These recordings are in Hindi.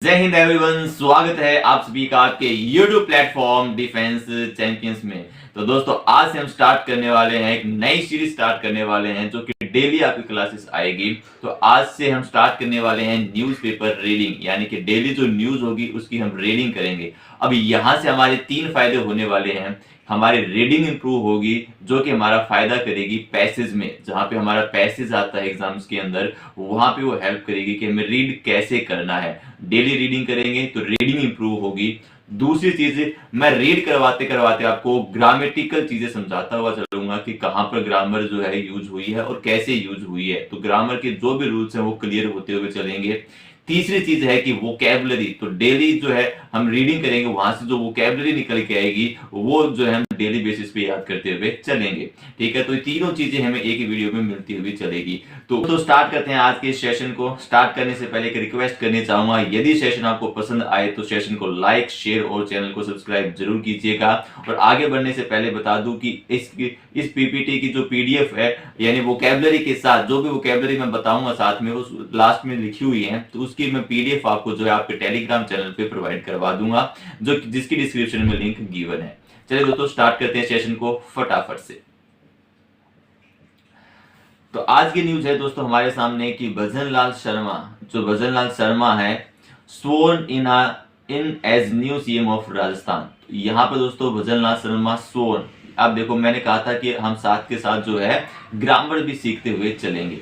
जय हिंद एवरीवन, स्वागत है आप सभी का आपके YouTube प्लेटफॉर्म डिफेंस चैंपियंस में। तो दोस्तों आज से हम स्टार्ट करने वाले हैं, एक नई सीरीज स्टार्ट करने वाले हैं जो कि डेली आपकी क्लासेस आएगी। तो आज से हम स्टार्ट करने वाले हैं न्यूज़पेपर रीडिंग, यानी कि डेली जो न्यूज होगी उसकी हम रीडिंग करेंगे। अब यहाँ से हमारे 3 फायदे होने वाले हैं। हमारी रीडिंग इंप्रूव होगी जो कि हमारा फायदा करेगी पैसेज में, जहां पे हमारा पैसेज आता है एग्जाम्स के अंदर, वहां पे वो हेल्प करेगी कि हमें रीड कैसे करना है। डेली रीडिंग करेंगे तो रीडिंग इंप्रूव होगी। दूसरी चीज, मैं रीड करवाते करवाते आपको ग्रामेटिकल चीजें समझाता हुआ चलूंगा कि कहां पर ग्रामर जो है यूज हुई है और कैसे यूज हुई है। तो ग्रामर के जो भी रूल्स हैं वो क्लियर होते हुए चलेंगे। तीसरी चीज है कि वोकैबुलरी, तो डेली जो है हम रीडिंग करेंगे, वहां से जो वोकैबुलरी निकल के आएगी वो जो है हम डेली बेसिस पे याद करते हुए चलेंगे। ठीक है, तो ये तीनों चीजें हमें एक ही वीडियो में मिलती हुई चलेगी। तो स्टार्ट करते हैं आज के सेशन को। स्टार्ट करने से पहले एक रिक्वेस्ट करनी चाहूंगा, यदि सेशन आपको पसंद आए तो सेशन को लाइक, शेयर और चैनल को सब्सक्राइब जरूर कीजिएगा। और आगे बढ़ने से पहले बता दूं कि इस पीपीटी की जो पीडीएफ है, यानी वोकैबुलरी के साथ जो भी वोकैबुलरी मैं बताऊंगा साथ में उस लास्ट में लिखी हुई है, तो उसकी मैं पीडीएफ आपको जो है आपके टेलीग्राम चैनल पे प्रोवाइड करवा दूंगा, जो जिसकी डिस्क्रिप्शन में लिंक गिवन है। चलिए दोस्तों स्टार्ट करते हैं सेशन को फटाफट से। तो आज की न्यूज है दोस्तों हमारे सामने कि भजनलाल शर्मा, जो भजनलाल शर्मा है, sworn in as new CM of Rajasthan. यहाँ पर दोस्तों भजनलाल शर्मा स्वर्न, आप देखो मैंने कहा था कि हम साथ के साथ जो है ग्रामर भी सीखते हुए चलेंगे।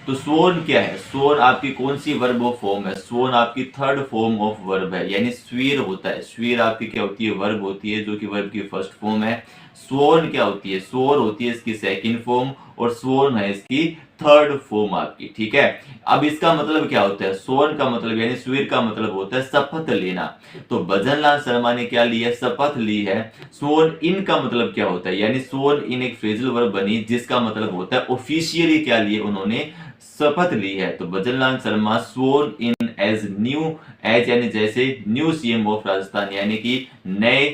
तो स्वर्ण क्या है? स्वर्ण आपकी कौन सी वर्ब ऑफ फॉर्म है? स्वर्ण आपकी थर्ड फॉर्म ऑफ वर्ब है, यानी स्वीर होता है। स्वीर आपकी क्या होती है? वर्ब होती है, जो कि वर्ब की फर्स्ट फॉर्म है। स्वर्ण क्या होती है? स्वर्ण होती है इसकी सेकंड फॉर्म, और स्वर्ण है इसकी थर्ड फॉर्म आपकी। ठीक है, अब इसका मतलब क्या होता है? स्वर्ण का मतलब यानी स्वीर का मतलब होता है शपथ लेना। तो भजनलाल शर्मा ने क्या लिया? शपथ ली है। स्वर्ण इन का मतलब क्या होता है? यानी स्वर्ण इन एक फ्रेजल वर्ब बनी जिसका मतलब होता है ऑफिशियली क्या लिए उन्होंने? शपथ ली है। तो भजनलाल शर्मा स्वर्न इन एज यानी जैसे न्यू सीएम ऑफ राजस्थान, यानी कि नए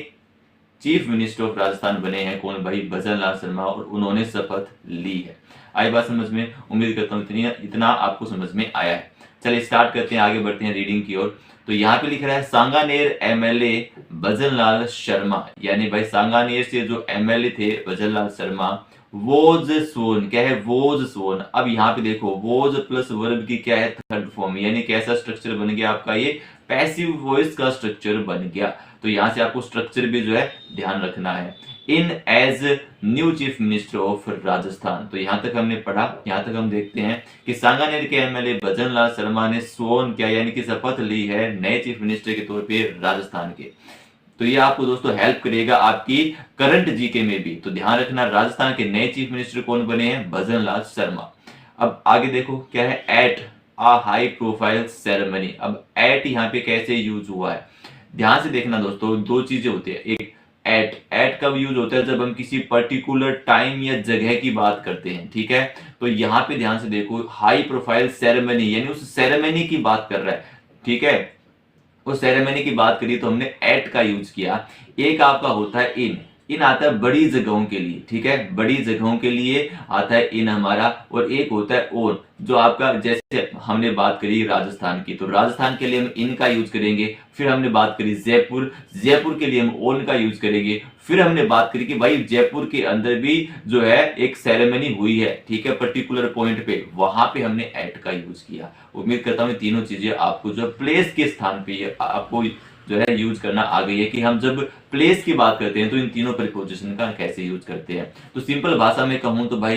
चीफ मिनिस्टर ऑफ राजस्थान बने हैं। कौन भाई? भजनलाल शर्मा, और उन्होंने शपथ ली है। आई बात समझ में? उम्मीद करता हूं इतना आपको समझ में आया है। चलिए स्टार्ट करते हैं, आगे बढ़ते हैं रीडिंग की ओर। तो यहाँ पे लिख रहा है सांगानेर एमएलए भजनलाल शर्मा, यानी भाई सांगानेर से जो एमएलए थे भजनलाल शर्मा, वोज सोन। क्या है? वोज सोन। अब यहाँ पे देखो वोज प्लस वर्ब की क्या है? थर्ड फॉर्म, यानी कैसा स्ट्रक्चर बन गया आपका? ये पैसिव वॉइस का स्ट्रक्चर बन गया। तो यहाँ से आपको स्ट्रक्चर भी जो है ध्यान रखना है। In as new chief minister of Rajasthan. तो यहां तक हमने पढ़ा। यहां तक हम देखते हैं कि सांगानेर के एमएलए भजनलाल शर्मा ने स्वर्ण क्या यानी कि शपथ ली है नए चीफ मिनिस्टर के तौर पे राजस्थान के। तो ये आपको दोस्तों हेल्प करेगा आपकी करंट जीके में भी। तो ध्यान रखना, राजस्थान के नए चीफ मिनिस्टर कौन बने हैं? भजनलाल शर्मा। अब आगे देखो क्या है? एट आ हाई प्रोफाइल सेरेमनी। अब एट यहाँ पे कैसे यूज हुआ है? ध्यान से देखना दोस्तों, दो चीजें होती है। एक एट कब यूज होता है? जब हम किसी पर्टिकुलर टाइम या जगह की बात करते हैं। ठीक है, तो यहाँ पे ध्यान से देखो, हाई प्रोफाइल सेरेमनी यानी उस सेरेमनी की बात कर रहा है। ठीक है, उस सेरेमनी की बात करी तो हमने एट का यूज किया। एक आपका होता है इन आता है बड़ी जगहों के लिए। ठीक है, बड़ी जगहों के लिए आता है इन हमारा। और एक होता है ओन, जो आपका जैसे हमने बात करी राजस्थान की, तो राजस्थान के लिए हम इन का यूज करेंगे। फिर हमने बात करी जयपुर, जयपुर के लिए हम ओन का यूज करेंगे। फिर हमने बात करी कि भाई जयपुर के अंदर भी जो है एक सेरेमनी हुई है। ठीक है, पर्टिकुलर पॉइंट पे, वहां पे हमने एट का यूज किया। उम्मीद करता हूँ तीनों चीजें आपको जो प्लेस के स्थान पे आपको जो है यूज करना आ गई है कि हम जब प्लेस की बात करते हैं तो इन तीनों प्रीपोजिशन का कैसे यूज करते हैं। तो सिंपल भाषा में कहूं तो भाई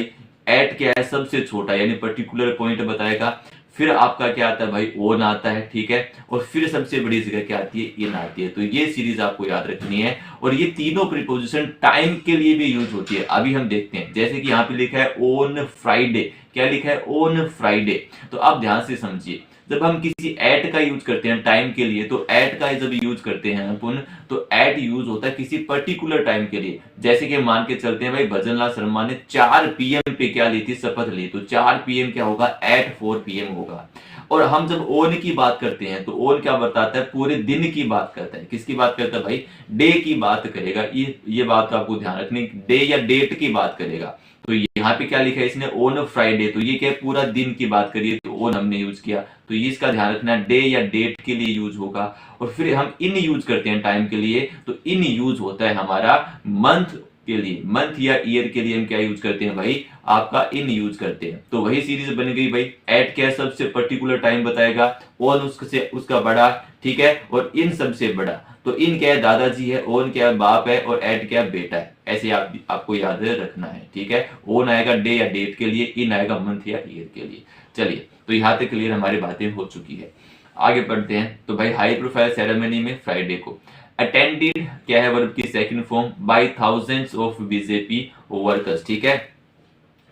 एट क्या है? सबसे छोटा, यानी पर्टिकुलर पॉइंट बताएगा। फिर आपका क्या आता है भाई? ओन आता है। ठीक है, और फिर सबसे बड़ी जगह क्या आती है? इन आती है। तो ये सीरीज आपको याद रखनी है। और ये तीनों प्रीपोजिशन टाइम के लिए भी यूज होती है। अभी हम देखते हैं, जैसे कि यहाँ पे लिखा है ओन फ्राइडे। क्या लिखा है? Own Friday. तो आप ध्यान से समझिए, जब हम किसी एट का यूज करते हैं टाइम के लिए, तो एट का जब यूज करते हैं अपन, तो एट यूज होता है किसी पर्टिकुलर टाइम के लिए। जैसे कि मान के चलते हैं भाई भजनलाल शर्मा ने 4 पीएम पे क्या ली थी? शपथ ली। तो 4 पीएम क्या होगा? एट 4 पीएम होगा। और हम जब ओन की बात करते हैं तो ओन क्या बताता है? पूरे दिन की बात करता है। किसकी बात करता है भाई? डे की बात करेगा। ये बात आपको ध्यान रखनी, डे या डेट की बात करेगा। तो यहाँ पे क्या लिखा है इसने, ऑन फ्राइडे, तो ये क्या है, पूरा दिन की बात करिए तो ऑन हमने यूज किया, तो ये इसका ध्यान रखना, डे या डेट के लिए यूज होगा। और फिर हम इन यूज करते हैं टाइम के लिए, तो इन यूज होता है हमारा मंथ के लिए, मंथ या ईयर के लिए हम क्या यूज करते हैं भाई, आपका इन यूज करते हैं। तो वही सीरीज बन गई भाई, एट क्या सबसे पर्टिकुलर टाइम बताएगा, ऑन उससे उसका बड़ा, ठीक है, और इन सबसे बड़ा। तो इन क्या है, दादाजी है, ओन क्या है, बाप है, और एट क्या है, बेटा है। ऐसे आपको याद रखना है, ठीक है। ओन आएगा डे या डेट के लिए, इन आएगा मंथ या ईयर के लिए। चलिए, तो यहाँ तक क्लियर हमारी बातें हो चुकी है। आगे बढ़ते हैं। तो भाई हाई प्रोफाइल सेरेमनी में फ्राइडे को अटेंडेड क्या है, वर्ब की second form, by thousands of BJP workers, ठीक है,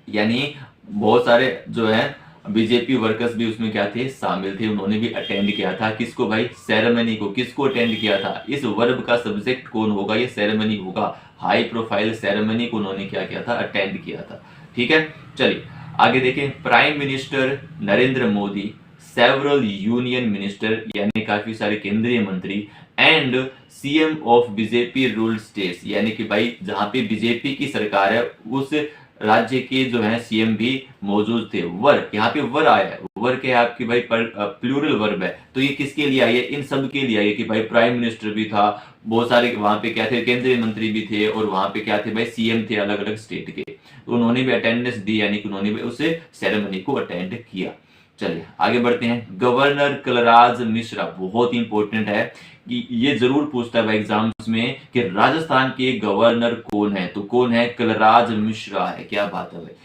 यानी बहुत सारे जो है बीजेपी वर्कर्स भी उसमें क्या थे, शामिल थे, उन्होंने भी अटेंड किया था। किसको भाई, सेरेमनी को। किसको अटेंड किया था, इस वर्ब का सब्जेक्ट कौन होगा, ये सेरेमनी होगा। हाई प्रोफाइल सेरेमनी को उन्होंने क्या किया था, अटेंड किया था, ठीक है। चलिए आगे देखें। Prime minister Narendra Modi, several union minister यानी काफी सारे केंद्रीय मंत्री, and CM of BJP ruled states, यानी कि भाई जहां पे बीजेपी की सरकार है उस राज्य के जो है सीएम भी मौजूद थे। वर, यहाँ पे वर आया है, वर क्या है आपकी भाई प्लूरल वर्ब है, तो ये किसके लिए आई है, इन सब के लिए आई है कि भाई प्राइम मिनिस्टर भी था, बहुत सारे वहां पे क्या थे, केंद्रीय मंत्री भी थे, और वहां पे क्या थे भाई, सीएम थे अलग अलग स्टेट के, तो उन्होंने भी अटेंडेंस दी, यानी कि उन्होंने भी उस सेरेमनी को अटेंड किया। चलिए आगे बढ़ते हैं। गवर्नर कलराज मिश्रा, बहुत इंपॉर्टेंट है कि ये जरूर पूछता है एग्जाम्स में कि राजस्थान के गवर्नर कौन है, तो कौन है, कलराज मिश्रा है। क्या बात है भाई,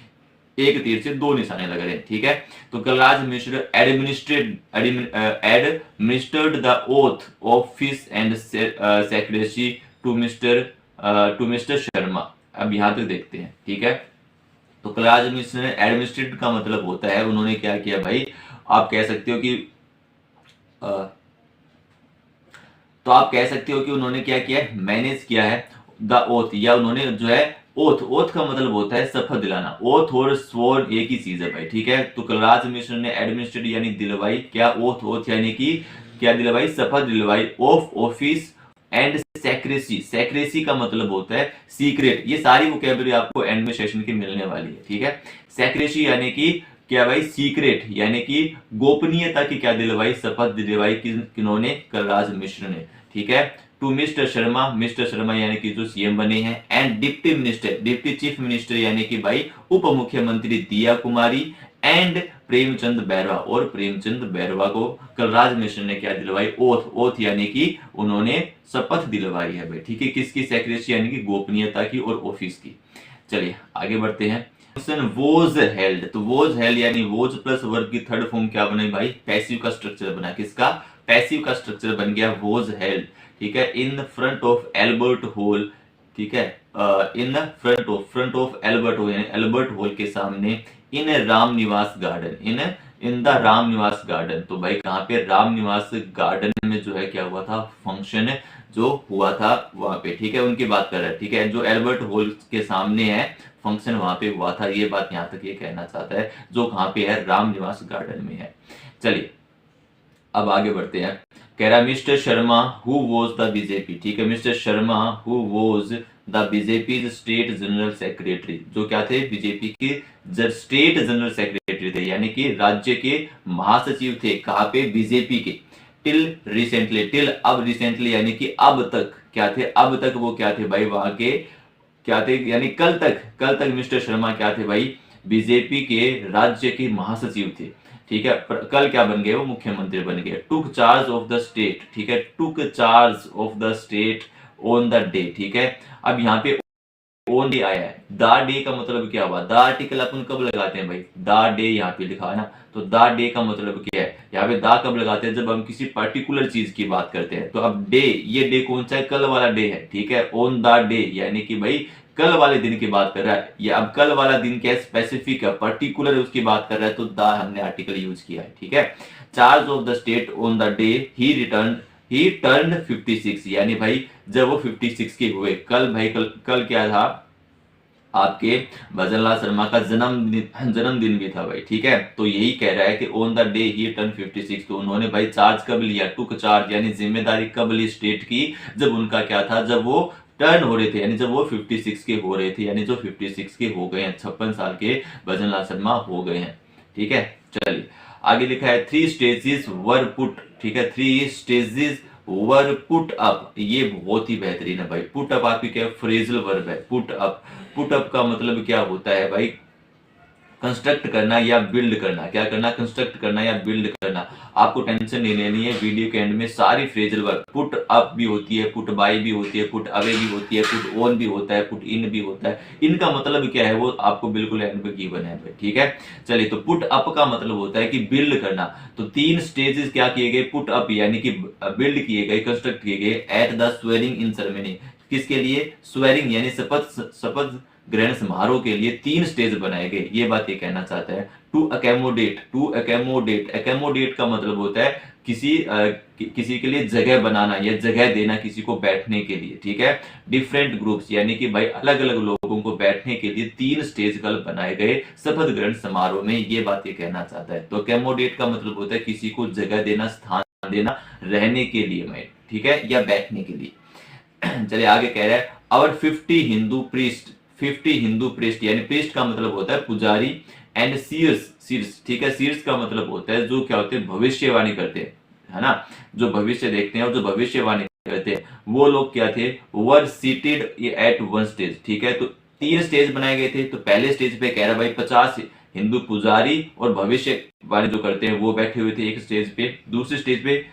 एक तीर से दो निशाने लग रहे हैं, ठीक है। तो Kalraj Mishra administered the oath office and secretary to mister Sharma. अब यहां तक देखते हैं, ठीक है। तो कलराज मिश्र ने, एडमिनिस्ट्रेट का मतलब होता है उन्होंने क्या किया भाई, आप कह सकते हो कि तो आप कह सकते हो कि उन्होंने क्या किया है, मैनेज किया है द ओथ, या उन्होंने जो है ओथ, ओथ का मतलब होता है शपथ दिलाना, ओथ और स्वॉर्न एक ही चीज है भाई, ठीक है। तो कलराज मिश्र ने एडमिनिस्ट्रेट यानी दिलवाई, क्या ओथ, ओथ यानी कि क्या दिलवाई, शपथ दिलवाई, of office and secrecy, secrecy का मतलब होता है सीक्रेट। ये सारी वोकैबुलरी आपको एंड में सेशन की मिलने वाली है, ठीक है। सेक्रेसी यानी कि क्या भाई, सीक्रेट यानी कि गोपनीयता की क्या दिलवाई, शपथ दिलवाई किन्होंने, कलराज मिश्र ने, ठीक है। To mister Sharma, mister Sharma यानी कि जो सीएम बने हैं, and deputy minister, deputy chief minister यानी कि भाई उप मुख्यमंत्री दिया कुमारी, एंड प्रेमचंद बैरवा, और प्रेमचंद बैरवा को कलराज मिश्र ने क्या दिलवाई, ओथ, ओथ यानी कि उन्होंने शपथ दिलवाई है भाई, ठीक है। किसकी, सेक्रेटरी यानी कि गोपनीयता की और ऑफिस की। चलिए आगे बढ़ते हैं। वोज हेल्ड, तो वोज हेल्ड यानी वोज प्लस वर्ब की थर्ड फॉर्म क्या बने भाई, पैसिव का स्ट्रक्चर बना। किसका, पैसिव का स्ट्रक्चर बन गया वोज हेल्ड, ठीक है, in front of Albert hall, ठीक है, in front of Albert hall यानी एल्बर्ट हॉल के सामने, इन Ram Niwas garden, in the Ram Niwas garden. तो भाई कहाँ पे, राम निवास गार्डन में जो है क्या हुआ था, फंक्शन जो हुआ था वहां पे, ठीक है, उनकी बात कर रहा है, ठीक है, जो एल्बर्ट हॉल के सामने है फंक्शन वहां पे हुआ था, ये बात यहां तक ये कहना चाहता है, जो कहां पे है, राम निवास गार्डन में है। चलिए अब आगे बढ़ते हैं। कह रहा mister Sharma who was the BJP, ठीक है, mister Sharma who was the BJP state general secretary, जो क्या थे, बीजेपी के स्टेट जनरल सेक्रेटरी थे, यानी कि राज्य के महासचिव थे, कहां पे, बीजेपी के। टिल रिसेंटली, टिल अब रिसेंटली यानी कि अब तक क्या थे, अब तक वो क्या थे भाई, वहां के क्या थे, यानी कल तक मिस्टर शर्मा क्या थे भाई, बीजेपी के राज्य के महासचिव थे, ठीक है। कल क्या बन गए, वो मुख्यमंत्री बन गए। टुक चार्ज ऑफ द स्टेट, ठीक है, टुक charge of the state on the day, ठीक है। अब यहाँ पे ऑन डे आया है, द डे का मतलब क्या हुआ, द आर्टिकल अपन कब लगाते हैं भाई, द डे यहाँ पे लिखा है ना, तो द डे का मतलब क्या है, यहाँ पे द कब लगाते हैं, जब हम किसी पर्टिकुलर चीज की बात करते हैं। तो अब डे, ये डे कौन सा है, कल वाला डे है, ठीक है, ऑन द डे यानी कि भाई कल वाले दिन की बात कर रहा है, ये अब कल वाला दिन क्या है, स्पेसिफिक है, पर्टिकुलर है, उसकी बात कर रहा है, तो द हमने आर्टिकल यूज किया है, ठीक है। Charge of the state on the day he turned 56, यानी भाई जब वो 56 के हुए, कल भाई कल क्या था, आपके भजनलाल शर्मा का जन्मदिन भी था भाई, ठीक है। तो यही कह रहा है कि on the day he turn 56, तो उन्होंने भाई चार्ज कब लिया, टुक चार्ज यानी जिम्मेदारी कब ली स्टेट की, जब उनका क्या था, जब वो टर्न हो रहे थे, यानी जब वो 56 के हो रहे थे, यानी जो 56 के हो गए हैं, 56 साल के भजन लाल शर्मा हो गए हैं। ठीक है, चलिए आगे लिखा है 3 स्टेजेस वर पुट। ठीक है, 3 स्टेजेस वर पुट अप। ये बहुत ही बेहतरीन है भाई। पुट अप आपकी क्या फ्रेजल वर्ब है, पुट अप। पुट अप का मतलब क्या होता है भाई, कंस्ट्रक्ट करना या बिल्ड करना। क्या करना, कंस्ट्रक्ट करना या बिल्ड करना। आपको टेंशन नहीं लेनी है, वीडियो के एंड में सारी फ्रेजल वर्ब, पुट अप भी होती है, पुट बाय भी होती है, पुट अवे भी होती है, पुट ऑन भी होता है, पुट इन भी होता है। इनका मतलब क्या है वो आपको बिल्कुल एंड में गिवन है भाई। ठीक है, चलिए तो पुट अप का मतलब होता है कि बिल्ड करना। तो 3 स्टेजेस क्या किए गए, पुट अप यानी कि बिल्ड किए गए, कंस्ट्रक्ट किए गए at the swearing in ceremony. किसके लिए, स्वेरिंग यानी शपथ ग्रहण समारोह के लिए 3 स्टेज बनाए गए। ये बात ये कहना चाहता है। To accommodate, to accommodate, accommodate का मतलब होता है किसी के लिए जगह बनाना या जगह देना किसी को बैठने के लिए। ठीक है, डिफरेंट ग्रुप्स यानी कि भाई अलग अलग लोगों को बैठने के लिए 3 स्टेज कल बनाए गए शपथ ग्रहण समारोह में। ये बात ये कहना चाहता है। तो अकोमोडेट का मतलब होता है किसी को जगह देना, स्थान देना रहने के लिए में, ठीक है, या बैठने के लिए। चलिए आगे कह रहा है और 50 हिंदू प्रीस्ट, 50 हिंदू प्रीस्ट यानी प्रीस्ट का मतलब होता है पुजारी, एंड सीर्स, सीर्स ठीक है, सीर्स का मतलब होता है जो क्या होते हैं, भविष्यवाणी करते हैं, है ना, जो भविष्य देखते हैं और जो भविष्यवाणी करते हैं, वो लोग क्या थे, वर सीटेड एट वन स्टेज। ठीक है, तो 3 स्टेज बनाए गए थे। तो पहले स्टेज पे कह रहा भाई 50 हिंदू पुजारी और भविष्यवाणी जो करते हैं वो बैठे हुए थे एक स्टेज पे। दूसरे स्टेज पे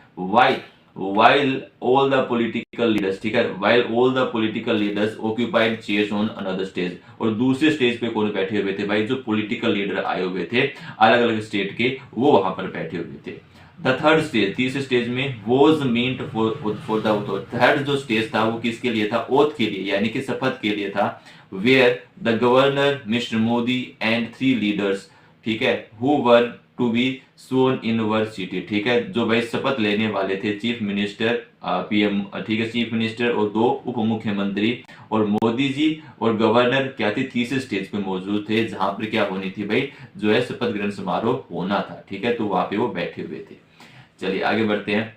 while all the political leaders, ठीक है, while all the political leaders occupied chairs on another stage। और दूसरे स्टेज पे कौन बैठे हुए थे भाई, जो पॉलिटिकल लीडर आए हुए थे अलग अलग स्टेट के, वो वहां पर बैठे हुए थे। द थर्ड स्टेज, तीसरे स्टेज में was meant for the oath. Third जो स्टेज था वो किसके लिए था, ओथ के लिए यानी कि शपथ के लिए था। Where the governor mister Modi and 3 leaders, ठीक है, who were to be sworn in their city. ठीक है, जो भाई शपथ लेने वाले थे, चीफ मिनिस्टर, पीएम, ठीक है, चीफ मिनिस्टर और 2 उप मुख्यमंत्री और मोदी जी और गवर्नर क्या थे, तीसरे स्टेज पे मौजूद थे जहां पर क्या होनी थी भाई, जो है शपथ ग्रहण समारोह होना था। ठीक है, तो वहां पे वो बैठे हुए थे। चलिए आगे बढ़ते हैं।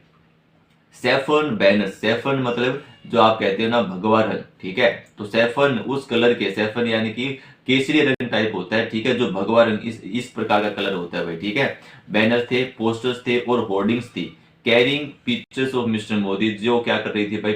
सैफरन बैनर, सैफरन मतलब जो आप कहते हो ना भगवा रंग। ठीक है, तो सैफरन उस कलर के, सैफरन यानी कि केसरी रंग टाइप होता है। ठीक है, जो भगवा रंग इस प्रकार का कलर होता है भाई। ठीक है, बैनर थे, पोस्टर्स थे और होर्डिंग्स थी, carrying pictures of mister Modi, जो क्या कर रही थी भाई,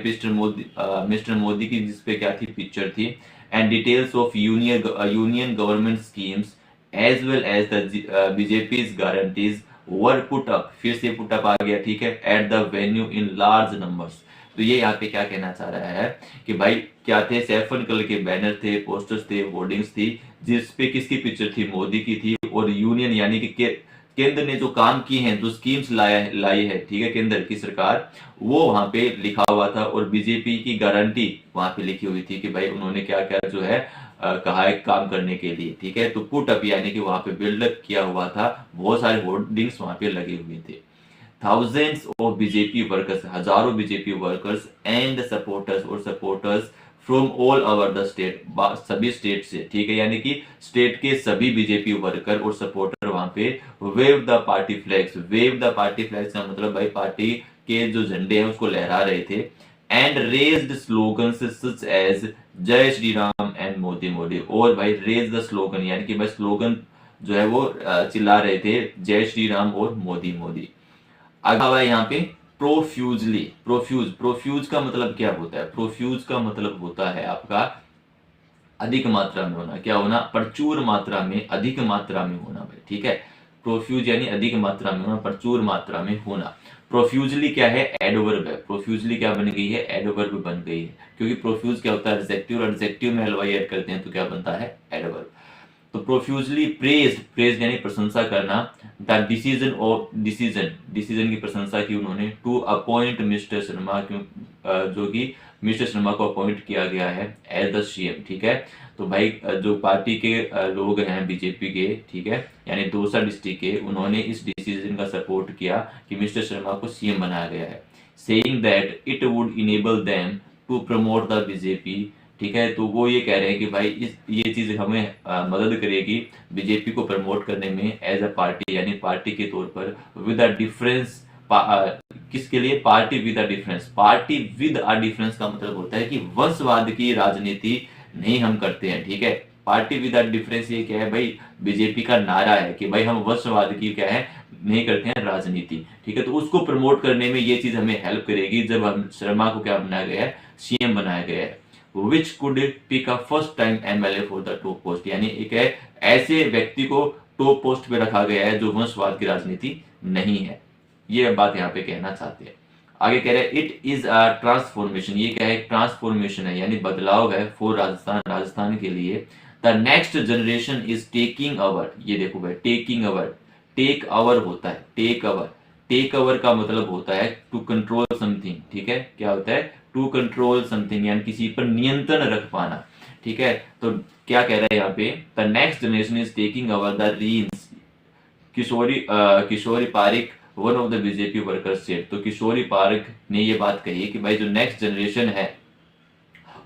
मिस्टर मोदी की जिस पे क्या थी, पिक्चर थी, and details of union government schemes as well as the BJP guarantees were put up. फिर से पुट अप आ गया। ठीक है, at the venue in large numbers. तो ये यहाँ पे क्या कहना चाह रहा है कि भाई क्या थे, सैफरन कलर के बैनर थे, पोस्टर्स थे, होर्डिंग्स थी, जिसपे किसकी पिक्चर थी, मोदी की थी, और यूनियन यानी कि केंद्र ने जो काम किए हैं, जो स्कीम्स लाई है, ठीक है, केंद्र की सरकार, वो वहां पे लिखा हुआ था, और बीजेपी की गारंटी वहां पे लिखी हुई थी कि भाई उन्होंने क्या क्या जो है कहा है काम करने के लिए। ठीक है, तो पुट अप यानी कि वहां पे बिल्डअप किया हुआ था, बहुत सारे होर्डिंग्स वहां पे लगे हुए थे। थाउजेंड्स ऑफ बीजेपी वर्कर्स, हजारों बीजेपी वर्कर्स एंड सपोर्टर्स और supporters from all over the state, सभी स्टेट से। ठीक है, यानी कि स्टेट के सभी बीजेपी वर्कर और सपोर्टर वहां पे wave the party flags, wave the party flags का मतलब भाई पार्टी के जो झंडे हैं उसको लहरा रहे थे, and raised slogans such as Jai Shri Ram and Modi Modi. और भाई रेज द स्लोगन यानी कि भाई स्लोगन जो है वो चिल्ला रहे थे, जय श्री राम और मोदी मोदी। आगे हुआ है यहाँ पे प्रोफ्यूजली, प्रोफ्यूज का मतलब क्या होता है, प्रोफ्यूज का मतलब होता है आपका अधिक मात्रा में होना, क्या होना, प्रचुर मात्रा में, अधिक मात्रा में होना भाई। ठीक है, प्रोफ्यूज यानी अधिक मात्रा में होना, प्रचुर मात्रा में होना। प्रोफ्यूजली क्या है, एडवर्ब है। प्रोफ्यूजली क्या बन गई है, एडवर्ब बन गई है, क्योंकि प्रोफ्यूज क्या होता है, एडजेक्टिव, और एडजेक्टिव में एलवाई ऐड करते हैं तो क्या बनता है, एडवर्ब। तो प्रोफ्यूजली प्रेज यानी प्रशंसा करना, द डिसीजन ऑफ, डिसीजन की प्रशंसा की उन्होंने, टू अपॉइंट मिस्टर शर्मा, जो कि मिस्टर शर्मा को अपॉइंट किया गया है एज द सीएम। ठीक है, तो भाई जो पार्टी के लोग हैं बीजेपी के, ठीक है, यानी दौसा डिस्ट्रिक्ट के, उन्होंने इस डिसीजन का सपोर्ट किया कि मिस्टर शर्मा को सीएम बनाया गया है, saying that it would enable them to promote the BJP. ठीक है, तो वो ये कह रहे हैं कि भाई ये चीज हमें मदद करेगी बीजेपी को प्रमोट करने में एज अ पार्टी, यानी पार्टी के तौर पर, विद अ डिफरेंस किसके लिए? Party with a difference. Party with a difference का मतलब होता है कि वंशवाद की राजनीति नहीं हम करते हैं, ठीक है। पार्टी विद अ डिफरेंस ये क्या है भाई? बीजेपी का नारा है कि भाई हम वंशवाद की क्या है, नहीं करते हैं राजनीति, ठीक है। तो उसको प्रमोट करने में ये चीज हमें हेल्प करेगी जब हम शर्मा को क्या बनाया गया है, सीएम बनाया गया है। Which could pick a first time MLA for the top post, यानी एक है ऐसे व्यक्ति को टॉप पोस्ट पे रखा गया है जो वंशवाद की राजनीति नहीं है। ये बात यहाँ पे कहना चाहते हैं। आगे कह रहे हैं इट इज अ ट्रांसफॉर्मेशन, ये क्या है? ट्रांसफॉर्मेशन है, यानी बदलाव है फॉर राजस्थान, राजस्थान के लिए। The next generation is taking over, ये देखो भाई, टेकिंग अवर, टेक अवर होता है, टेक अवर। टेक अवर का मतलब होता है टू कंट्रोल समथिंग, ठीक है। क्या होता है? टू कंट्रोल समथिंग, यानी किसी पर नियंत्रण रख पाना, ठीक है। तो क्या कह रहा है यहाँ पे? The next generation is taking over the reins. Kishori Parik one of the BJP workers said, तो किशोरी पारिक ने ये बात कही कि भाई जो नेक्स्ट जनरेशन है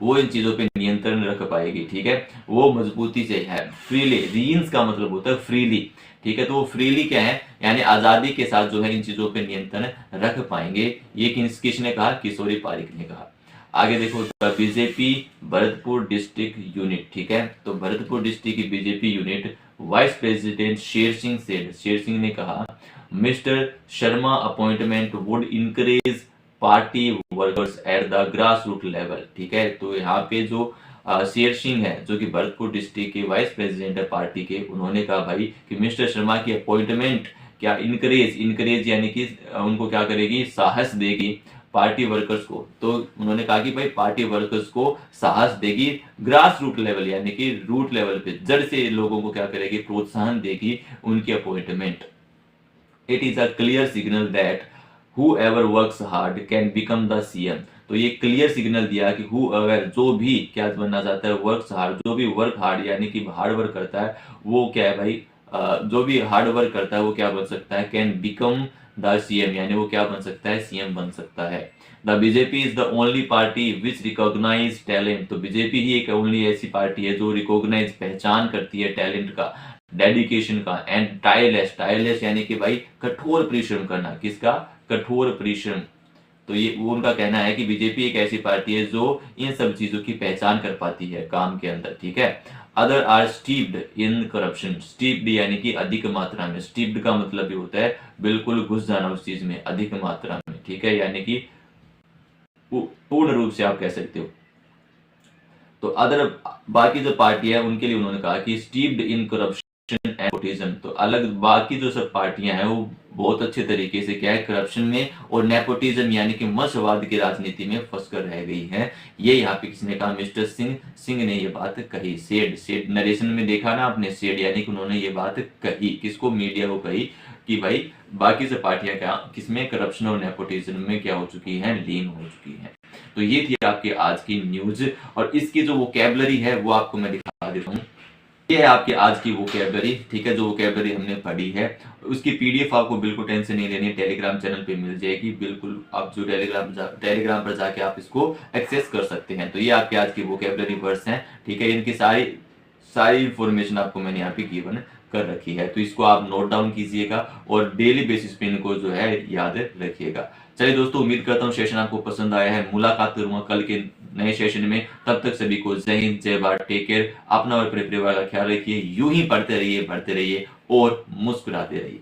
वो इन चीजों पे नियंत्रण रख पाएगी, ठीक है। वो मजबूती से है, फ्रीली, रीन्स का मतलब होता है फ्रीली, ठीक है। तो वो फ्रीली क्या है, यानी आजादी के साथ जो है इन चीजों पे नियंत्रण रख पाएंगे। ये किसने कहा? किशोरी पारिक ने कहा। आगे देखो, बीजेपी भरतपुर डिस्ट्रिक्ट यूनिट, ठीक है। तो भरतपुर डिस्ट्रिक्ट की BJP unit vice president Sher Singh said, Sher Singh ने कहा mister Sharma appointment would encourage party workers at the grass root level, ठीक है। तो यहाँ पे जो शेर सिंह है जो कि भरतपुर डिस्ट्रिक्ट के वाइस प्रेसिडेंट है पार्टी के, उन्होंने कहा भाई कि मिस्टर शर्मा की अपॉइंटमेंट क्या इंकरेज, इंकरेज यानी कि उनको क्या करेगी? साहस देगी पार्टी वर्कर्स को। तो उन्होंने कहा कि भाई पार्टी वर्कर्स को साहस देगी ग्रास रूट लेवल, यानी कि रूट लेवल पे जड़ से लोगों को क्या करेगी? प्रोत्साहन देगी उनकी appointment. It is a clear signal that whoever works hard can become the CM। तो ये क्लियर सिग्नल दिया कि whoever, जो भी क्या बनना चाहता है, वर्क्स हार्ड, जो भी वर्क हार्ड यानी कि हार्ड वर्क करता है वो क्या है भाई, जो भी हार्ड वर्क करता है वो क्या बन सकता है? कैन बिकम द सीएम, यानी वो क्या बन सकता है? सीएम बन सकता है। The BJP is the only party which recognise talent, तो बीजेपी ही एक ओनली ऐसी पार्टी है जो रिकॉग्नाइज, पहचान करती है टैलेंट का, डेडिकेशन का, एंड टायरलेस, टायरलेस यानी कि भाई कठोर परिश्रम करना, किसका? कठोर परिश्रम। तो ये वो उनका कहना है कि बीजेपी एक ऐसी पार्टी है जो इन सब चीजों की पहचान कर पाती है काम के अंदर, ठीक है। Other are steeped in corruption, steeped यानी कि अधिक मात्रा में, स्टीप्ड का मतलब ये होता है बिल्कुल घुस जाना उस चीज में, अधिक मात्रा में, ठीक है, यानी कि पूर्ण रूप से आप कह सकते हो। तो अदर, बाकी जो पार्टी है उनके लिए उन्होंने कहा कि steeped in corruption and nepotism, तो अलग बाकी जो सब पार्टियां हैं वो बहुत अच्छे तरीके से क्या है, करप्शन में और नेपोटिज्म यानी कि वंशवाद की राजनीति में फंस कर रह गई हैं। ये यहाँ पे किसने कहा? मिस्टर सिंह, सिंह ने ये बात कही। सेड, सेड नरेशन में देखा ना आपने, सेड यानी कि उन्होंने ये बात कही, किसको? मीडिया को कही कि भाई बाकी से पार्टियां क्या किसमें, करप्शन और नेपोटिज्म में क्या हो चुकी हैं? लीन हो चुकी हैं। तो ये थी आपकी आज की न्यूज, और इसकी जो वोकैबुलरी है वो आपको मैं दिखा देता हूँ। ये है आपकी आज की वोकैबुलरी, ठीक है। जो वोकैबुलरी हमने पढ़ी है उसकी पीडीएफ आपको बिल्कुल टेंशन नहीं लेनी है, टेलीग्राम चैनल पे मिल जाएगी, बिल्कुल आप जो टेलीग्राम पर जाके आप इसको एक्सेस कर सकते हैं। तो ये आपके आज की वोकैबुलरी वर्ड्स हैं, ठीक है। इनकी सारी सारी इंफॉर्मेशन आपको मैंने यहाँ पे गिवन कर रखी है, तो इसको आप नोट डाउन कीजिएगा और डेली बेसिस पे इनको जो है याद रखिएगा। चलिए दोस्तों, उम्मीद करता हूँ सेशन आपको पसंद आया है। मुलाकात करूंगा कल के नए सेशन में, तब तक सभी को जय हिंद, जय भारत, टेक केयर, अपना और अपने परिवार का ख्याल रखिए। यूं ही पढ़ते रहिए, बढ़ते रहिए और मुस्कुराते रहिए।